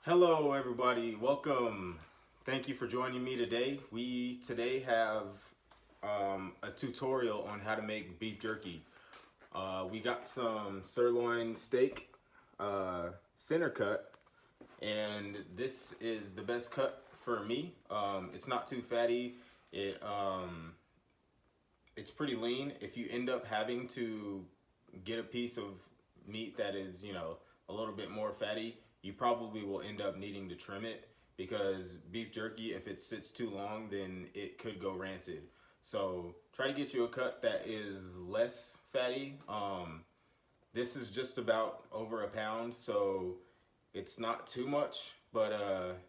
Hello everybody, welcome. Thank you for joining me today. We today have a tutorial on how to make beef jerky. We got some sirloin steak, center cut, and this is the best cut for me. It's not too fatty. It's pretty lean. If you end up having to get a piece of meat that is, a little bit more fatty, you probably will end up needing to trim it, because beef jerky, if it sits too long, then it could go rancid. So try to get you a cut that is less fatty. This is just about over a pound, so it's not too much, but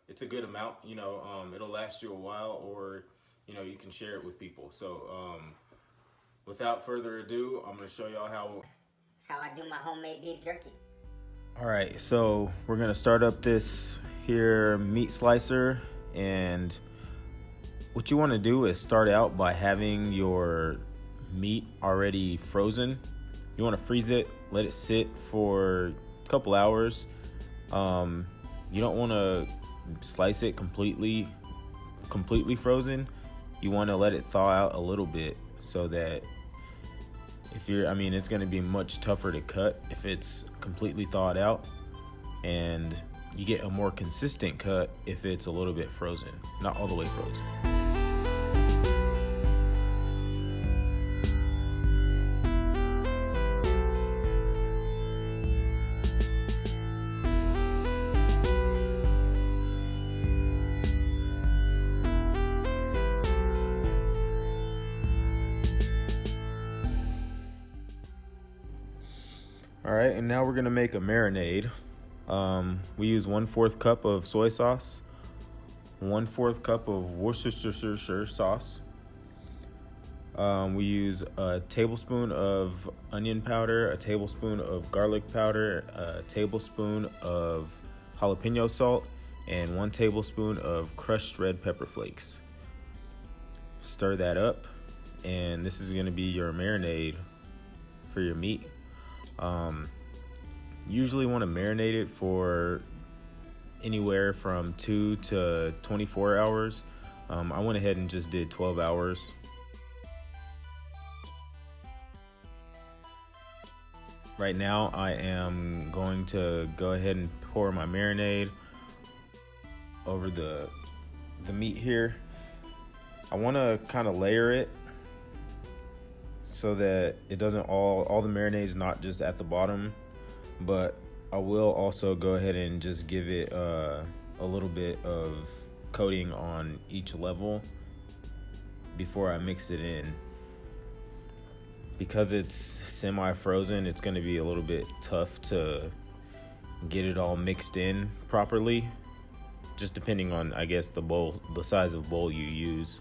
it's a good amount. It'll last you a while, or you can share it with people. So without further ado, I'm going to show y'all how I do my homemade beef jerky. All right, so we're gonna start up this here meat slicer, and what you want to do is start out by having your meat already frozen. You want to freeze it, let it sit for a couple hours. You don't want to slice it completely frozen. You want to let it thaw out a little bit, so that it's going to be much tougher to cut if it's completely thawed out, and you get a more consistent cut if it's a little bit frozen, not all the way frozen. All right, and now we're gonna make a marinade. We use 1/4 cup of soy sauce, 1/4 cup of Worcestershire sauce. We use a tablespoon of onion powder, a tablespoon of garlic powder, a tablespoon of jalapeno salt, and 1 tablespoon of crushed red pepper flakes. Stir that up, and this is gonna be your marinade for your meat. Usually want to marinate it for anywhere from 2 to 24 hours. I went ahead and just did 12 hours. Right now I am going to go ahead and pour my marinade over the meat here. I want to kind of layer it so that it doesn't all the marinade is not just at the bottom, but I will also go ahead and just give it a little bit of coating on each level before I mix it in. Because it's semi-frozen, it's going to be a little bit tough to get it all mixed in properly, just depending on, I guess, the size of bowl you use.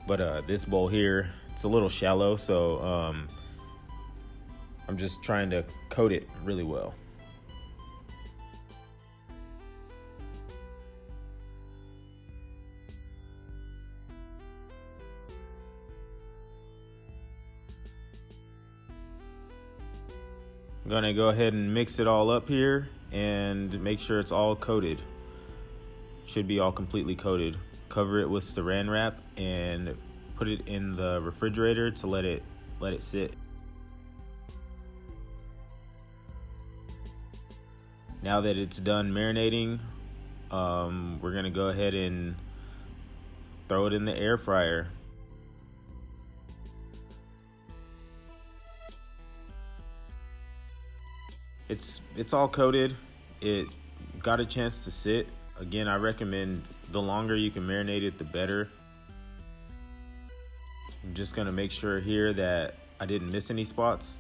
But this bowl here, it's a little shallow, so I'm just trying to coat it really well. I'm gonna go ahead and mix it all up here and make sure it's all coated. Should be all completely coated. Cover it with saran wrap and put it in the refrigerator to let it sit. Now that it's done marinating, we're gonna go ahead and throw it in the air fryer. It's all coated. It got a chance to sit. Again, I recommend the longer you can marinate it, the better. I'm just gonna make sure here that I didn't miss any spots.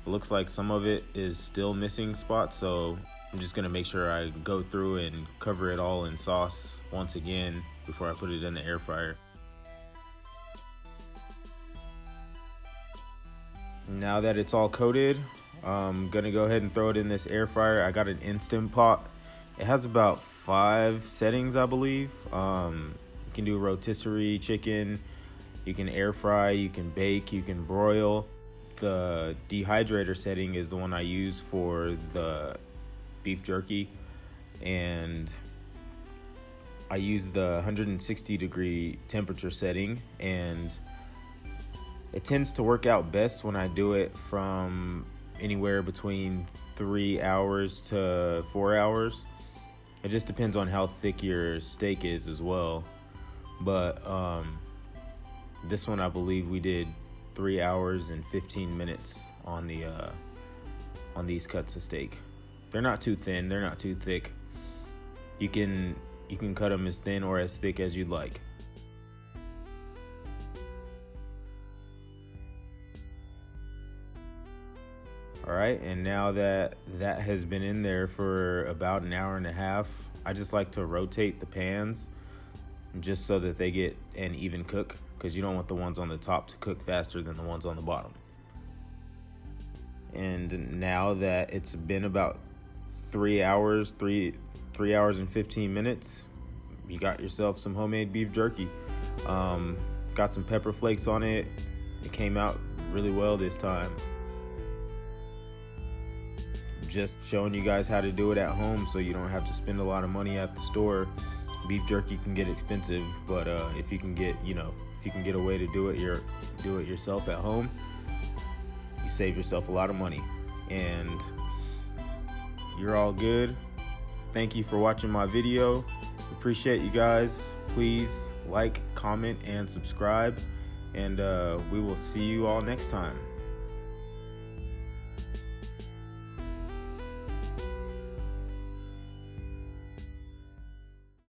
It looks like some of it is still missing spots, so I'm just gonna make sure I go through and cover it all in sauce once again before I put it in the air fryer. Now that it's all coated, I'm gonna go ahead and throw it in this air fryer. I got an Instant Pot. It has about 5 settings, I believe. You can do rotisserie chicken, you can air fry, you can bake, you can broil. The dehydrator setting is the one I use for the beef jerky, and I use the 160-degree temperature setting, and it tends to work out best when I do it from anywhere between 3 hours to 4 hours. It just depends on how thick your steak is as well. But this one, I believe we did 3 hours and 15 minutes on these cuts of steak. They're not too thin, they're not too thick. You can cut them as thin or as thick as you'd like. All right, and now that has been in there for about an hour and a half, I just like to rotate the pans just so that they get an even cook, because you don't want the ones on the top to cook faster than the ones on the bottom. And now that it's been about 3 hours and 15 minutes, you got yourself some homemade beef jerky. Got some pepper flakes on it. It came out really well this time. Just showing you guys how to do it at home so you don't have to spend a lot of money at the store. Beef jerky can get expensive, but if you can get a way to do it yourself at home, you save yourself a lot of money, and you're all good. Thank you for watching my video. Appreciate you guys. Please like, comment, and subscribe, and we will see you all next time.